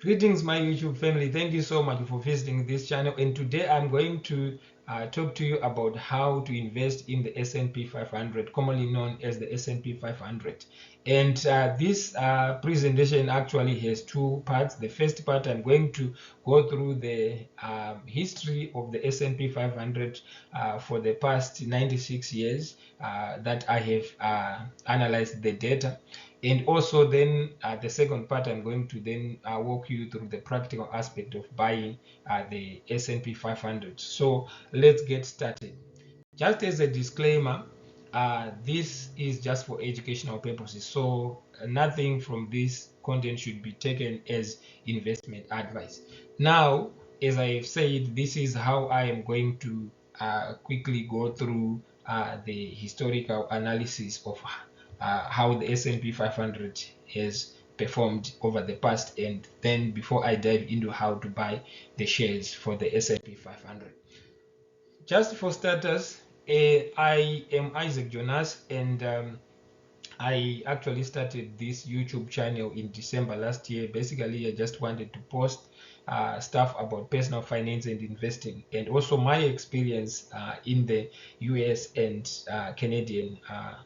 Greetings, my YouTube family. Thank you so much for visiting this channel. And today I'm going to talk to you about how to invest in the S&P 500, commonly known as the S&P 500. And this presentation actually has two parts. The first part, I'm going to go through the history of the S&P 500 for the past 96 years that I have analyzed the data. And also then the second part, I'm going to then walk you through the practical aspect of buying the S&P 500. So let's get started. Just as a disclaimer, this is just for educational purposes. So nothing from this content should be taken as investment advice. Now, as I have said, this is how I am going to quickly go through the historical analysis of how the S&P 500 has performed over the past, and then before I dive into how to buy the shares for the S&P 500. Just for starters, I am Isaac Jonas, and I actually started this YouTube channel in December last year. Basically, I just wanted to post stuff about personal finance and investing, and also my experience in the US and Canadian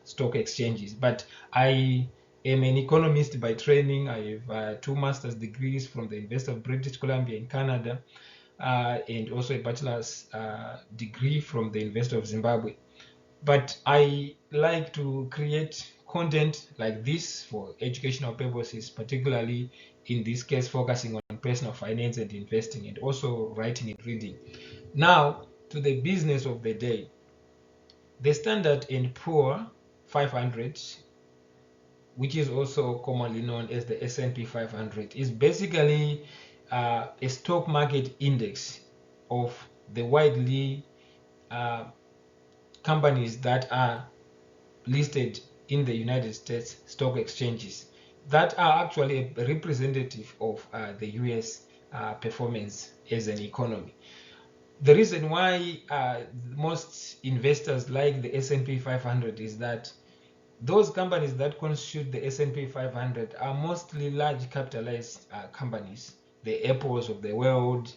stock exchanges. But I am an economist by training. I have 2 master's degrees from the University of British Columbia in Canada, and also a bachelor's degree from the University of Zimbabwe. But I like to create content like this for educational purposes, particularly in this case focusing on personal finance and investing, and also writing and reading. Now to the business of the day. The Standard & Poor 500, which is also commonly known as the S&P 500, is basically a stock market index of the widely companies that are listed in the United States stock exchanges that are actually a representative of the US performance as an economy. The reason why most investors like the S&P 500 is that those companies that constitute the S&P 500 are mostly large capitalized companies, the Apples of the world,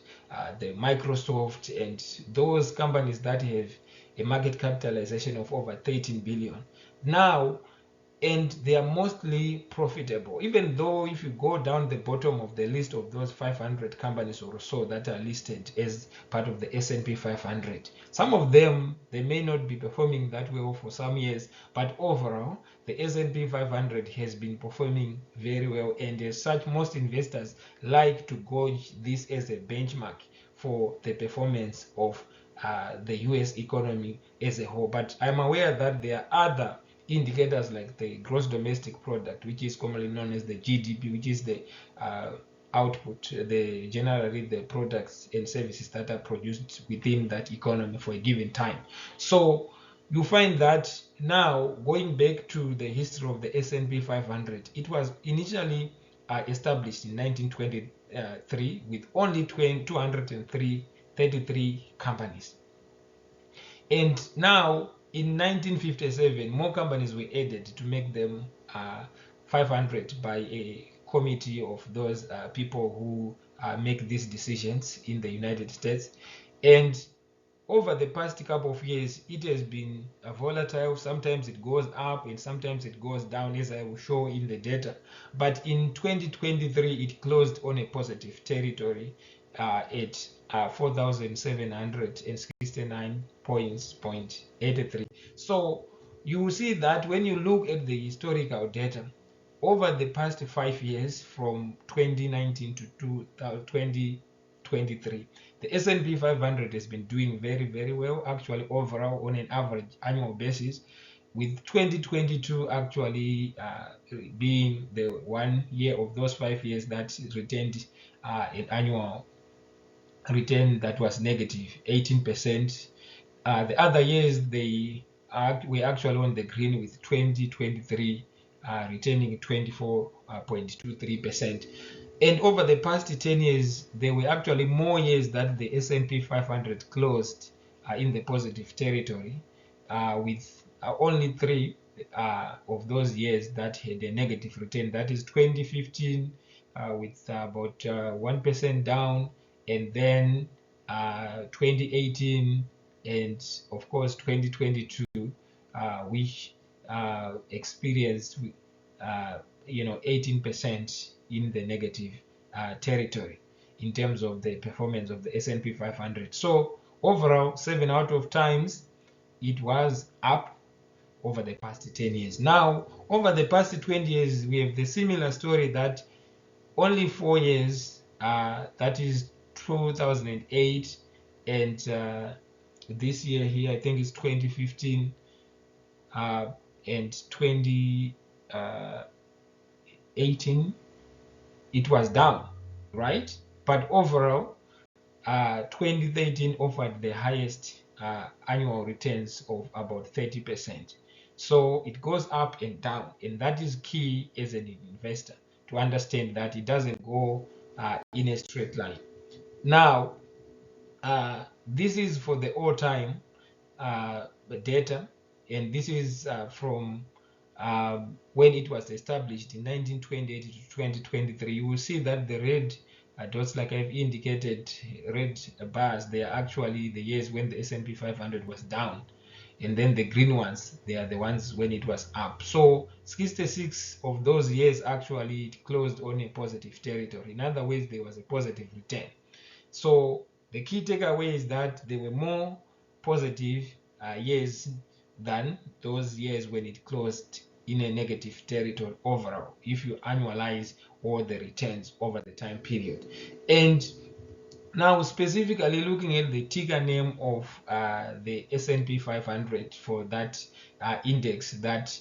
the Microsoft, and those companies that have a market capitalization of over 13 billion. Now, and they are mostly profitable, even though if you go down the bottom of the list of those 500 companies or so that are listed as part of the S&P 500, some of them, they may not be performing that well for some years, but overall the S&P 500 has been performing very well, and as such most investors like to gauge this as a benchmark for the performance of the US economy as a whole. But I'm aware that there are other indicators like the gross domestic product, which is commonly known as the GDP, which is the output, generally the products and services that are produced within that economy for a given time. So you find that now, going back to the history of the S&P 500, it was initially established in 1923 with only 233 companies, and now in 1957 more companies were added to make them 500 by a committee of those people who make these decisions in the United States. And over the past couple of years it has been volatile. Sometimes it goes up and sometimes it goes down, as I will show in the data. But in 2023 it closed on a positive territory at 4,769 points, 0.83. So you will see that when you look at the historical data over the past 5 years, from 2019 to 2023, the S&P 500 has been doing very well, actually overall on an average annual basis, with 2022 actually being the 1 year of those 5 years that returned an annual return that was negative 18%. The other years they were actually on the green, with 2023 returning 24.23%. And over the past 10 years, there were actually more years that the S&P 500 closed in the positive territory, with only 3 of those years that had a negative return. That is 2015, with about 1% down, and then 2018 and of course 2022, which experienced 18% in the negative territory in terms of the performance of the S&P 500. So overall, 7 out of times it was up over the past 10 years. Now, over the past 20 years, we have the similar story that only 4 years, that is 2008 and this year here, I think it's 2015 and 2018, it was down, right? But overall, 2013 offered the highest annual returns of about 30%. So it goes up and down, and that is key as an investor to understand that it doesn't go in a straight line. Now, this is for the all-time data, and this is from when it was established in 1928 to 2023. You will see that the red dots, like I've indicated, red bars, they are actually the years when the S&P 500 was down, and then the green ones, they are the ones when it was up. So 66 of those years actually it closed on a positive territory. In other words, there was a positive return. So the key takeaway is that there were more positive years than those years when it closed in a negative territory overall, if you annualize all the returns over the time period. And now specifically looking at the ticker name of the S&P 500 for that index that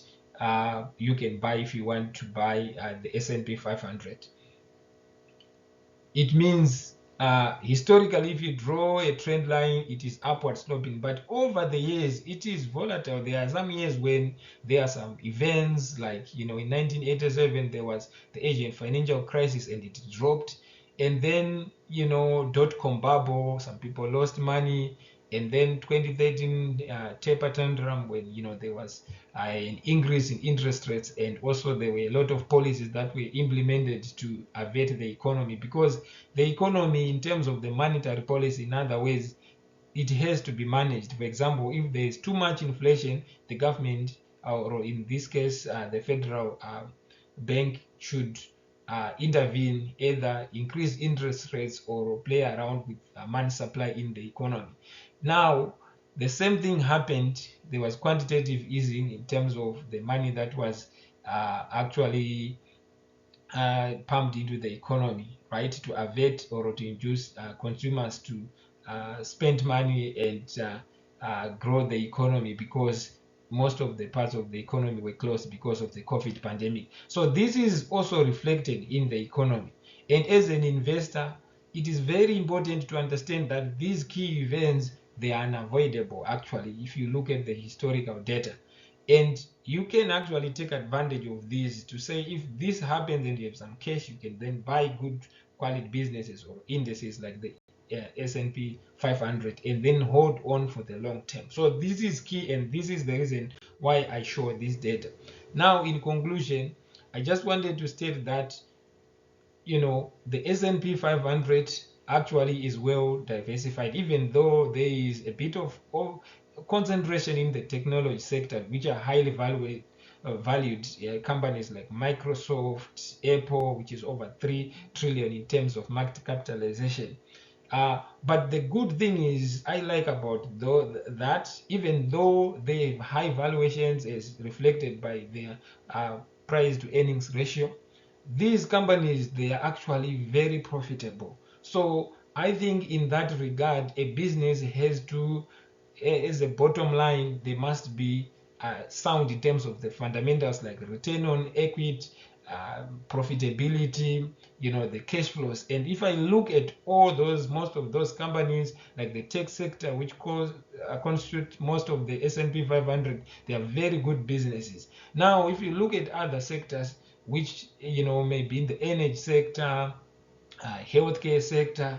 you can buy if you want to buy the S&P 500. It means historically, if you draw a trend line, it is upward sloping, but over the years it is volatile. There are some years when there are some events, like in 1987 there was the Asian financial crisis and it dropped, and then dot-com bubble, some people lost money, and then 2013 taper tantrum when there was an increase in interest rates, and also there were a lot of policies that were implemented to avert the economy, because the economy in terms of the monetary policy, in other ways, it has to be managed. For example, if there is too much inflation, the government, or in this case the federal bank, should intervene, either increase interest rates or play around with money supply in the economy. Now, the same thing happened. There was quantitative easing in terms of the money that was actually pumped into the economy, right, to avert or to induce consumers to spend money and grow the economy, because most of the parts of the economy were closed because of the COVID pandemic. So this is also reflected in the economy. And as an investor, it is very important to understand that these key events, they are unavoidable actually if you look at the historical data. And you can actually take advantage of these to say, if this happens and you have some cash, you can then buy good quality businesses or indices like the S&P 500 and then hold on for the long term. So this is key, and this is the reason why I show this data. Now, in conclusion, I just wanted to state that the S&P 500 actually is well diversified, even though there is a bit of concentration in the technology sector, which are highly valued companies like Microsoft, Apple, which is over 3 trillion in terms of market capitalization. But the good thing is, I like about that, even though they have high valuations as reflected by their price to earnings ratio, these companies, they are actually very profitable. So I think in that regard, a business has to, as a bottom line, they must be sound in terms of the fundamentals like return on equity, profitability, the cash flows. And if I look at all those, most of those companies like the tech sector, which constitute most of the S&P 500, they are very good businesses. Now, if you look at other sectors, which maybe in the energy sector, healthcare sector,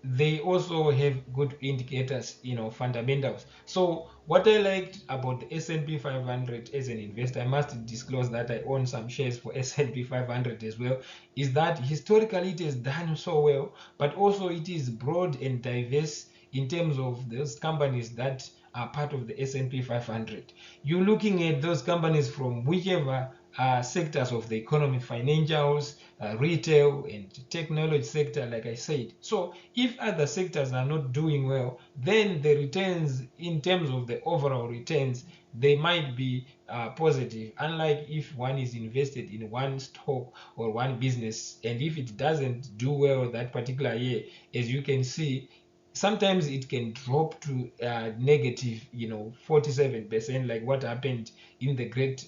they also have good indicators, fundamentals. So what I liked about the S&P 500 as an investor, I must disclose that I own some shares for S&P 500 as well, is that historically it has done so well, but also it is broad and diverse in terms of those companies that are part of the S&P 500. You're looking at those companies from whichever sectors of the economy, financials, retail, and technology sector, like I said. So if other sectors are not doing well, then the returns, in terms of the overall returns, they might be positive, unlike if one is invested in one stock or one business, and if it doesn't do well that particular year, as you can see, sometimes it can drop to negative, 47%, like what happened in the great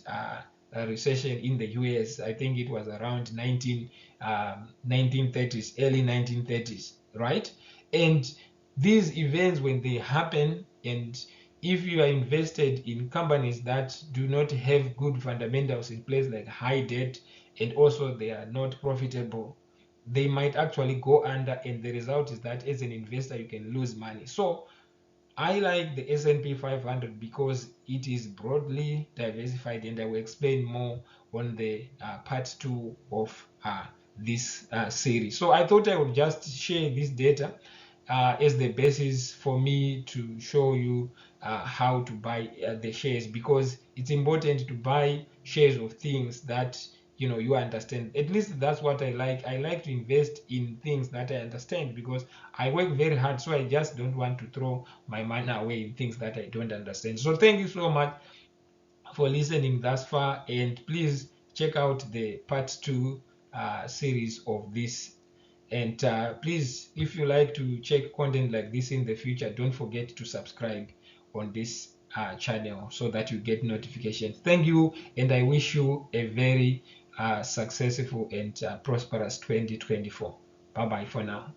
recession in the US. I think it was around 1930s, early 1930s, right? And these events, when they happen, and if you are invested in companies that do not have good fundamentals in place, like high debt, and also they are not profitable, they might actually go under, and the result is that as an investor you can lose money. So I like the S&P 500 because it is broadly diversified, and I will explain more on the part 2 of this series. So I thought I would just share this data as the basis for me to show you how to buy the shares, because it's important to buy shares of things that you understand. At least that's what I like. I like to invest in things that I understand, because I work very hard, so I just don't want to throw my money away in things that I don't understand. So thank you so much for listening thus far, and please check out the part 2 series of this. And please, if you like to check content like this in the future, don't forget to subscribe on this channel so that you get notifications. Thank you, and I wish you a very successful and prosperous 2024. Bye bye for now.